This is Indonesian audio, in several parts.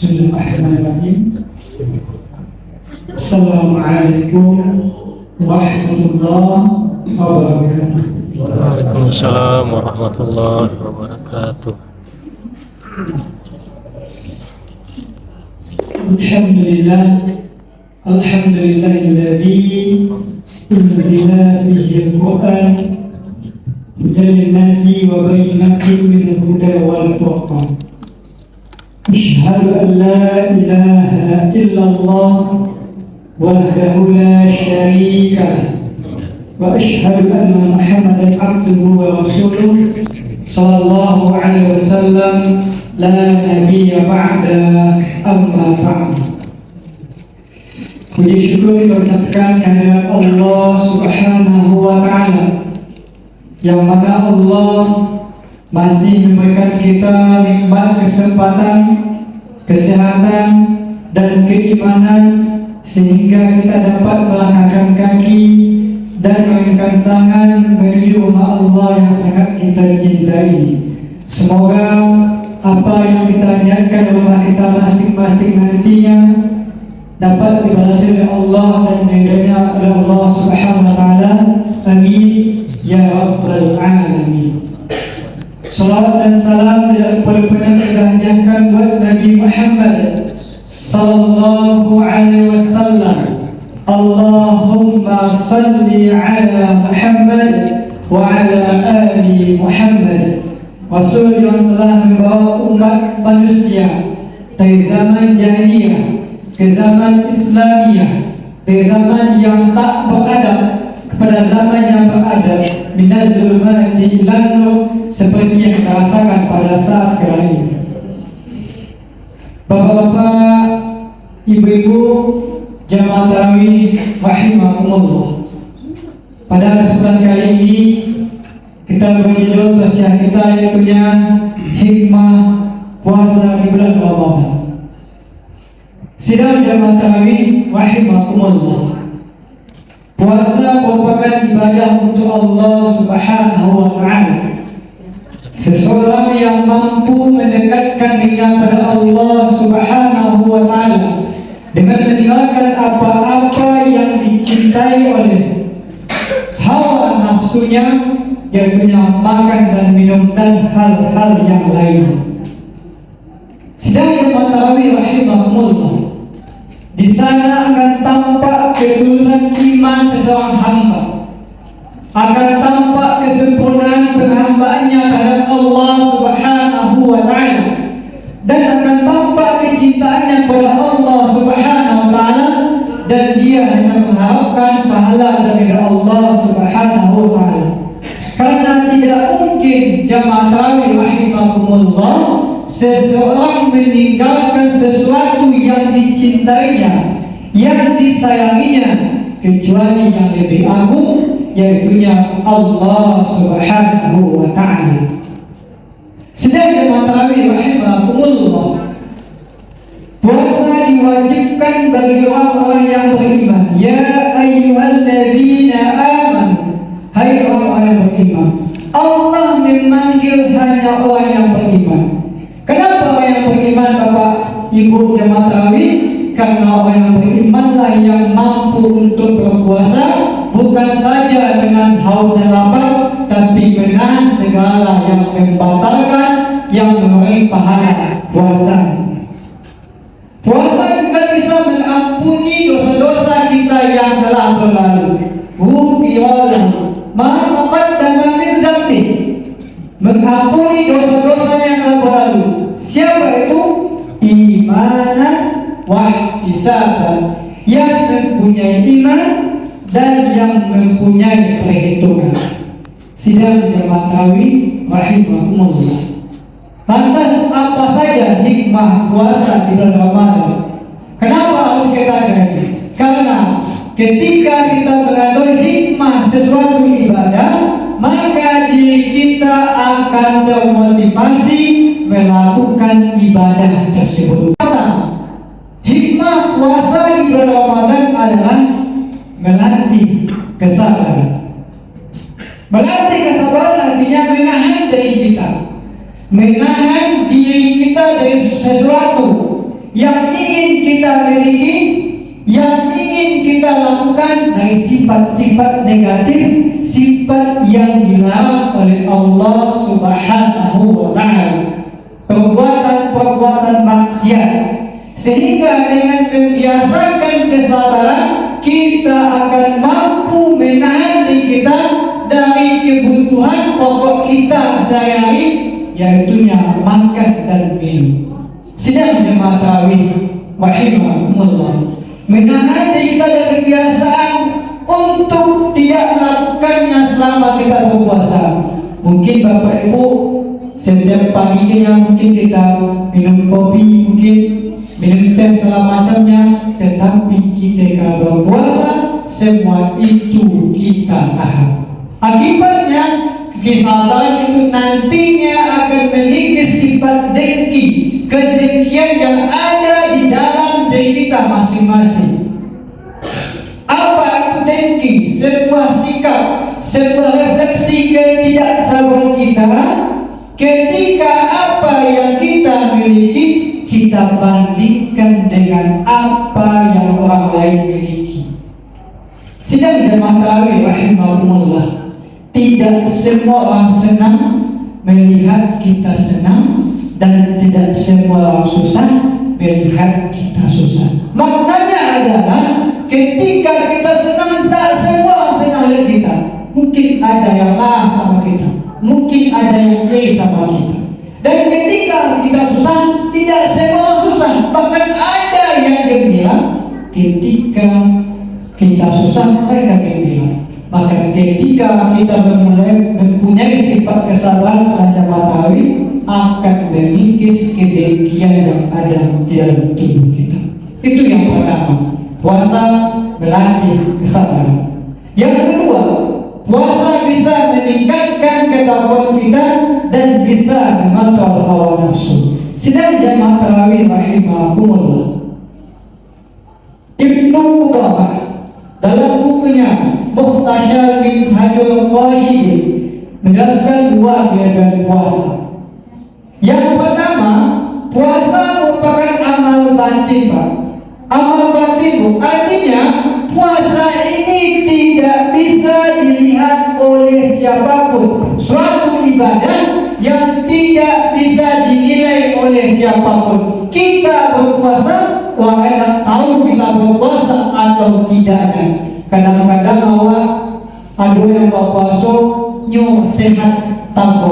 Bismillahirrahmanirrahim. Assalamualaikum warahmatullahi wabarakatuh. Waalaikumsalam warahmatullahi wabarakatuh. Alhamdulillah, alhamdulillahilladzi unzila bihi al-Qur'an hudan lin-nasi wa bayyinatin minal huda wal furqan. Asyhadu an la ilaha illallah wahdahu la syarika lah wa asyhadu anna Muhammadan abduhu wa rasuluh sallallahu alaihi wasallam la nabiyya ba'da amma ba'd. Puji syukur diucapkan kepada Allah Subhanahu wa taala yang mana Allah masih memberikan kita nikmat kesempatan, kesehatan dan keimanan sehingga kita dapat melangkahkan kaki dan mengangkat tangan menuju rumah Allah yang sangat kita cintai. Semoga apa yang kita niatkan rumah kita masing-masing nantinya dapat dibalas oleh Allah dan diridhoi oleh Allah Subhanahu wa taala. Amin ya rabbal alamin. Salawat dan salam tidak pernah kita hadiahkan buat Nabi Muhammad sallallahu alaihi wasallam. Allahumma salli ala Muhammad wa ala ali Muhammad. Rasul yang telah membawa umat manusia dari zaman jahiliyah ke zaman Islamiyah, dari zaman yang tak beradab kepada zaman yang beradab, minaz zulumati ilan nur, seperti yang kita rasakan pada saat sekarang ini. Bapak-bapak, ibu-ibu, jamaah tarawih rahimakumullah. Pada kesempatan kali ini kita berjudul tausiah kita yaitu hikmah puasa di bulan Ramadan. Sidang jamaah tarawih rahimakumullah. Puasa merupakan ibadah untuk Allah Subhanahu wa taala. Seseorang yang mampu mendekatkan dirinya pada Allah Subhanahu wa taala dengan meninggalkan apa-apa yang dicintai oleh hawa nafsunya, yaitu makan dan minum dan hal-hal yang lain. Sedangkan tarawih rahimakumullah, di sana akan tampak ketulusan iman seseorang hamba, akan tampak kesempurnaan penghambaannya terhadap Allah Subhanahu wa taala, dan akan tampak kecintaannya kepada Allah Subhanahu wa taala, dan dia hanya mengharapkan pahala dari Allah Subhanahu wa taala. Karena tidak mungkin jamaah tarawih rahimakumullah seseorang meninggalkan sesuatu yang dicintainya, yang disayanginya, kecuali yang lebih agung, yaitunya Allah Subhanahu wa ta'ala. Sedangkan jamaah tarawih rahimakumullah, puasa diwajibkan bagi orang-orang yang beriman. Ya ayyuhalladzina amanu, hai orang-orang yang beriman. Allah memanggil hanya orang yang beriman. Kenapa orang yang beriman, Bapak Ibu jamaah tarawih? Karena orang yang berimanlah yang mampu untuk berpuasa, bukan saja dengan haus dan lapar, tapi menahan segala yang membatalkan, yang mengurangi pahala puasa. Puasa juga bisa mengampuni dosa-dosa kita yang telah berlalu. Mengampuni dosa-dosa yang telah berlalu. Siapa itu? Imanan wahtisaban, yang mempunyai iman dan yang mempunyai perhitungan. Sidang jamaah tarawih rahimakumullah. Lantas apa saja hikmah puasa di bulan Ramadan? Kenapa harus kita gaji? Karena ketika kita mengandung hikmah sesuatu ibadah, maka diri kita akan termotivasi melakukan ibadah tersebut. Hikmah puasa di bulan Ramadan adalah melatih kesabaran. Melatih kesabaran artinya menahan diri kita, menahan diri kita dari sesuatu yang ingin kita miliki, yang ingin kita lakukan dari sifat-sifat negatif, sifat yang dilarang oleh Allah Subhanahu wa Ta'ala, perbuatan-perbuatan maksiat. Sehingga dengan membiasakan kesabaran, kita akan mampu menahan diri kita dari kebutuhan pokok kita sehari-hari, yaitu makan dan minum. Sidang jemaah tarawih rahimakumullah, menahan diri kita dari kebiasaan untuk tidak melakukannya selama kita berpuasa. Mungkin Bapak Ibu setiap paginya mungkin kita minum kopi, mungkin minum teh segala macamnya, tetapi kita kalau berpuasa semua itu kita tahan. Akibatnya kesabaran itu nantinya akan memiliki sifat dengki, kedengkian yang ada di dalam diri kita masing-masing. Apa itu dengki? Sebuah sikap, sebuah refleksi ketidaksabaran kita ketika apa yang kita miliki kita bandingkan dengan apa yang orang lain miliki. Sidang jemaah tarawih rahimahumullah, tidak semua orang senang melihat kita senang, dan tidak semua orang susah melihat kita susah. Maknanya adalah ketika kita senang, tak semua orang senang lihat kita. Mungkin ada yang marah sama kita, mungkin ada yang iri sama kita. Dan ketika kita susah, tidak semua orang susah, bahkan ada yang gembira. Ketika kita susah, mereka gembira. Maka ketika kita mempunyai sifat kesabaran selanjutnya matahari, akan mengikis kedengkian yang ada di dalam tubuh kita. Itu yang pertama, puasa melatih kesabaran. Yang kedua, puasa bisa meningkatkan ketakwaan kita dan bisa mengontrol hawa nafsu. Sidang jamaah tarawih rahimakumullah, Ibnu Qudamah dalam bukunya Mukhtasar Minhajul Qasidin menjelaskan dua keadaan puasa. Yang pertama, puasa merupakan amal batin, Pak. Amal batin artinya puasa ini tidak bisa dilihat oleh siapapun. Suatu ibadah yang tidak bisa dinilai oleh siapapun. Kita berpuasa, orang lain tak tahu kita berpuasa atau tidaknya. Kadang-kadang awak ada yang berpuasa nyu sehat tanpa,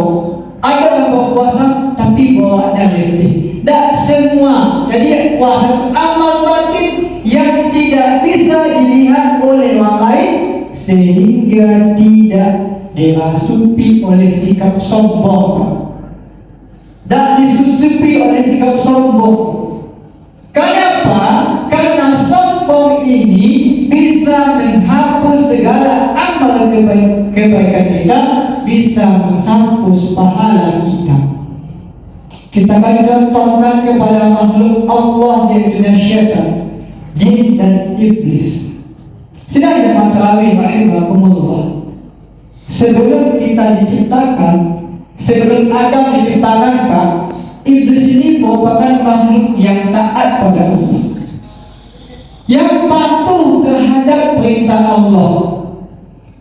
ada yang berpuasa tapi bawa dan letih. Tak semua. Jadi puasa amal batin yang tidak bisa dilihat oleh orang lain, sehingga tidak dirasupi oleh sikap sombong dan disusupi oleh sikap sombong. Kenapa? Karena sombong ini bisa menghapus segala amal kebaikan kita, bisa menghapus pahala kita. Kita akan contohkan kepada makhluk Allah yaitu syaitan, jin dan iblis. Sidang jemaah tarawih rahimakumullah, sebelum kita diciptakan, sebelum Adam diciptakan, Pak, iblis ini merupakan makhluk yang taat pada Allah, yang patuh terhadap perintah Allah.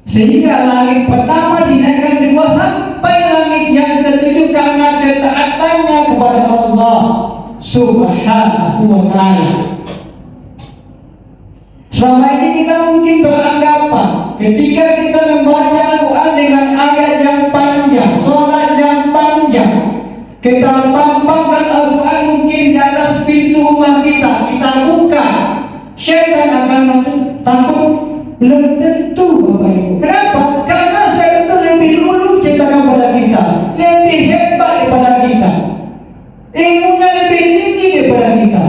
Sehingga langit pertama dinaikkan kedua sampai langit yang ketujuh karena ketaatannya kepada Allah Subhanahu wa Ta'ala. Selama ini kita mungkin beranggapan ketika kita membaca Al-Quran dengan ayat yang panjang, sholat yang panjang, kita pampangkan Al-Quran mungkin di atas pintu rumah kita, kita buka, syaitan akan takut. Belum tentu, Bapak Ibu. Kenapa? Karena syaitan itu lebih dulu diciptakan pada kita, lebih hebat daripada kita, ilmunya lebih tinggi daripada kita.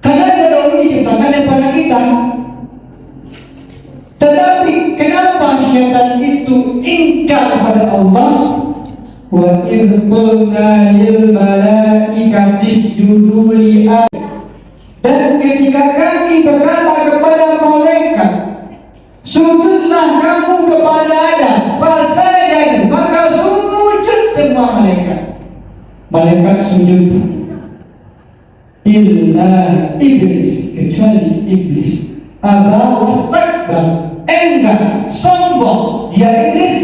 Karena dia dahulu diciptakan daripada kita. Tetapi kenapa syaitan itu ingkar kepada Allah? Wa idh qulna lil malaikati isjudu li Adam. Dan ketika kami berkata kepada malaikat, sujudlah kamu kepada Adam, fasajadu, maka sujud semua malaikat. Malaikat sujud. illa iblis, kecuali iblis. Aba wastakbar, enggan, sombong dia iblis.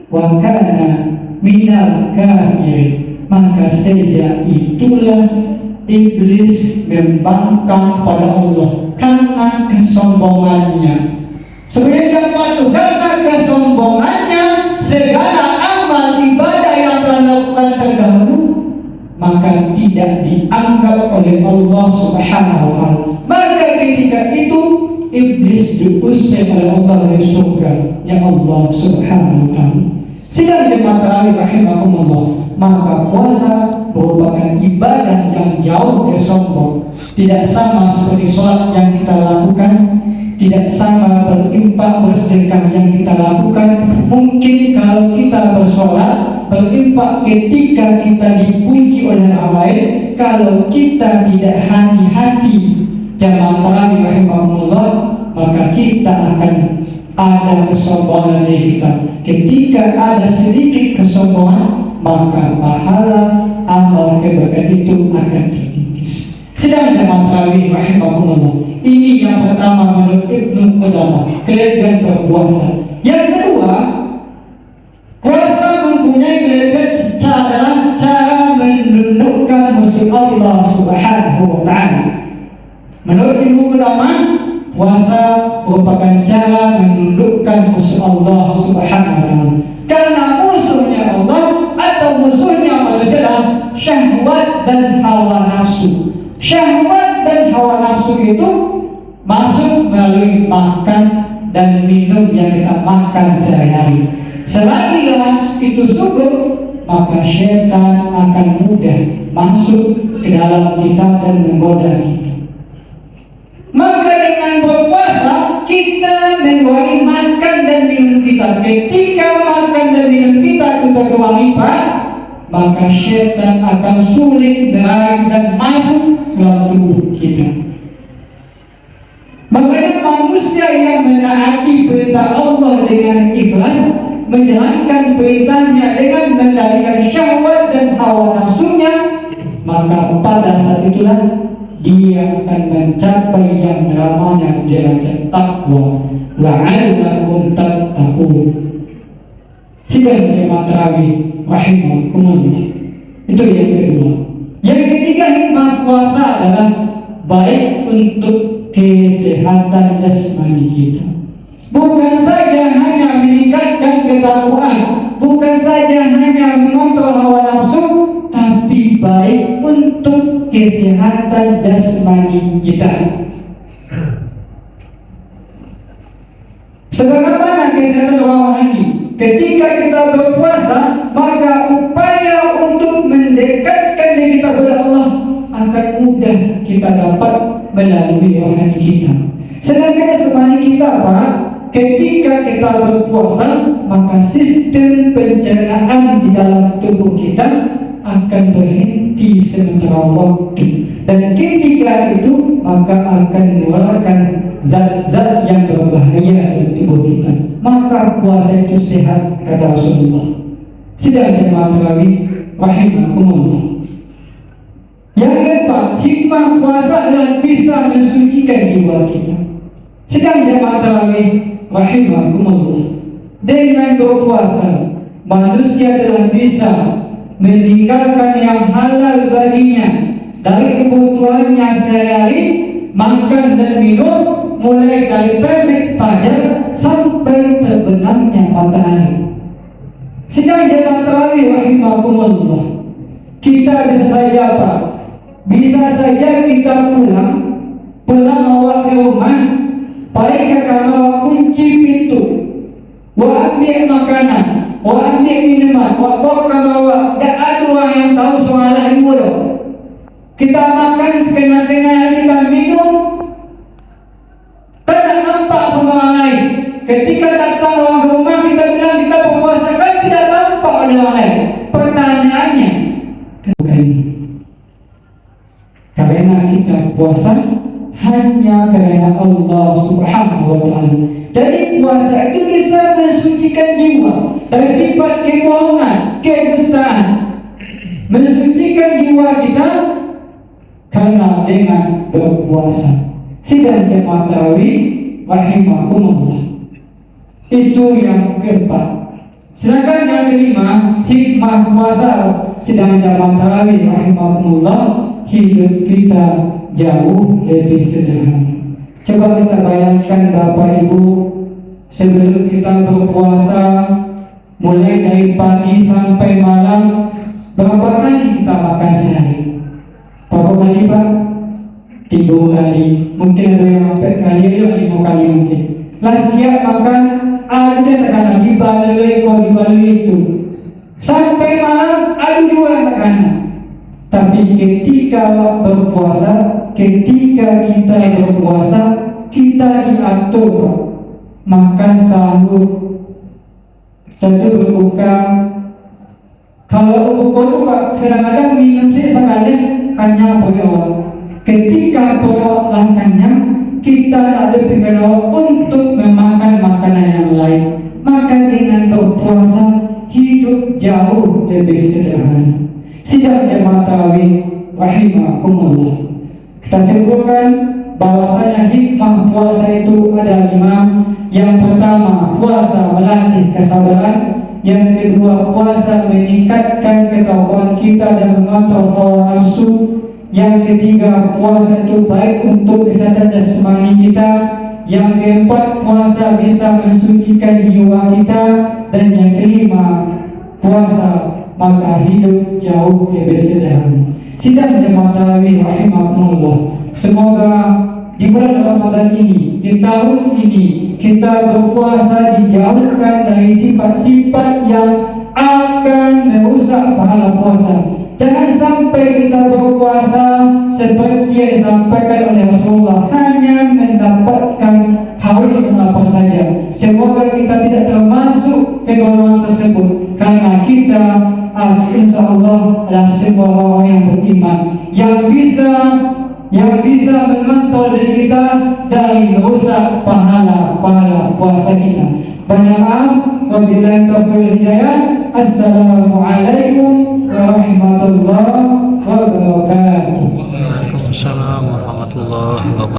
Wa kana minal kafirin, maka sejak itulah iblis membangkang pada Allah karena kesombongannya. Sebenarnya patuh karena kesombongannya, segala amal ibadah yang telah dilakukan terdahulu maka tidak dianggap oleh Allah Subhanahu wa taala. Maka ketika itu iblis diusir oleh Allah dari surga, ya Allah Subhanahu wa taala. Sidang jemaah tarawih rahimakumullah, maka puasa merupakan ibadah yang jauh dari sombong. Tidak sama seperti sholat yang kita lakukan, tidak sama berinfak bersedekah yang kita lakukan. Mungkin kalau kita bersolat, berinfak ketika kita dipuji oleh orang lain, kalau kita tidak hati-hati jamaah tarawih rahimahumullah, maka kita akan ada kesombongan dari kita. Ketika ada sedikit kesombongan, maka pahala amal kebaikan itu akan terkikis. Sedang jamaah tarawih rahimahumullah, ini yang pertama menurut Ibnu Qudamah, kelebihan berpuasa. Yang kedua, puasa mempunyai kelebihan adalah cara menundukkan musuh Allah Subhanahu wa taala. Menurut Ibnu Qudamah, puasa merupakan cara menundukkan musuh Allah Subhanahu wa taala. Karena musuhnya Allah atau musuhnya manusia adalah syahwat dan hawa nafsu. Syahwat dan hawa nafsu itu masuk melalui makan dan minum yang kita makan sehari-hari. Selagi itu subur, maka syaitan akan mudah masuk ke dalam kita dan menggoda kita. Maka dengan berpuasa kita mengurangi makan dan minum kita. Ketika makan dan minum kita kewajiban, maka syaitan akan sulit meraih dan masuk dalam tubuh kita. Makanya manusia yang menaati perintah Allah dengan ikhlas, menjalankan perintahnya dengan mengendalikan syahwat dan hawa nafsunya, maka pada saat itulah dia akan mencapai yang namanya derajat takwa. La'allakum tattaqun. Sidang jemaah tarawih rahimakumullah. Itu yang kedua. Yang ketiga, hikmah puasa adalah baik untuk kesehatan jasmani kita. Bukan saja hanya meningkatkan ketakwaan, bukan saja hanya mengontrol hawa nafsu, tapi baik untuk kesehatan jasmani kita. Sebagaimana kesehatan rohani, ketika kita berpuasa, maka upaya untuk mendekatkan diri kita kepada Allah akan mudah kita dapat melalui rohani kita. Sedangkan jasmani kita apa? Ketika kita berpuasa, maka sistem pencernaan di dalam tubuh kita akan berhenti sementara waktu, dan ketika itu maka akan mengeluarkan zat-zat yang berbahaya dalam tubuh kita. Maka puasa itu sehat, kata Rasulullah. Sidang jemaah tarawih rahimakumullah. Yang keempat, hikmah puasa adalah bisa mensucikan jiwa kita. Sidang jemaah tarawih rahimakumullah, dengan berpuasa manusia telah bisa meninggalkan yang halal baginya dari kebutuhannya sehari-hari, makan dan minum, mulai dari terbit fajar sampai terbenamnya matahari. Sidang jemaah tarawih rahimakumullah, kita bisa saja apa? Bisa saja kita pulang bawa ke rumah, baik akan bawa kunci pintu, ambil makanan, ambil minuman, bawa, dan ada orang yang tahu soal hari muda. Kita makan setengah-tengah, kita minum, tidak nampak sama orang lain. Ketika datang orang ke rumah, kita bilang kita berpuasa, kan tidak nampak ada orang lain. Pertanyaannya, kenapa ini? Karena kita puasa hanya karena Allah Subhanahu wa ta'ala. Jadi puasa itu bisa mensucikan jiwa dari sifat kebohongan, kedustaan, mensucikan jiwa kita, karena dengan berpuasa. Sidang jemaah tarawih rahimakumullah. Itu yang keempat. Sedangkan yang kelima, hikmah puasa sidang jamaah tarawih rahimakumullah, hidup kita jauh lebih sederhana. Coba kita bayangkan Bapak Ibu, sebelum kita berpuasa, mulai dari pagi sampai malam, berapa kali kita makan sehari? Berapa kali Pak? 3 kali, mungkin ada yang 4 kali, ada 5 kali mungkin. Lah siap makan, ada tekanan dibaloi itu. Sampai malam ada juga makanan. Tapi ketika berpuasa, ketika kita berpuasa, kita diatur Pak. Makan sahur, tentu berbuka. Kalau berbuka itu Pak, kadang-kadang minum sekali kenyang perut. Ketika perut telah kenyang, kita ada pikiran untuk memakan makanan yang lain. Maka dengan berpuasa, hidup jauh lebih sederhana. Sidang jemaah tarawih rahimakumullah, kita simpulkan bahwasanya hikmah puasa itu ada 5. Yang pertama, puasa melatih kesabaran. Yang kedua, puasa meningkatkan ketakwaan kita dan mengontrol hawa nafsu. Yang ketiga, puasa itu baik untuk kesehatan jasmani kita. Yang keempat, puasa bisa mensucikan jiwa kita. Dan yang kelima, puasa maka hidup jauh lebih sederhana. Sidang jemaah tarawih rahimakumullah, semoga di bulan Ramadan ini, di tahun ini, kita berpuasa dijauhkan dari sifat-sifat yang akan merusak pahala puasa. Jangan sampai kita berpuasa seperti yang disampaikan oleh Rasulullah, hanya mendapatkan haus dan lapar saja. Semoga kita tidak termasuk ke golongan tersebut, karena kita insyaallah adalah sebuah orang yang beriman, yang bisa mengontrol diri kita dari merusak pahala puasa kita. Banyak maaf, wabillahi taufiq hidayah. Assalamualaikum warahmatullahi wabarakatuh. Waalaikumsalam warahmatullahi wabarakatuh.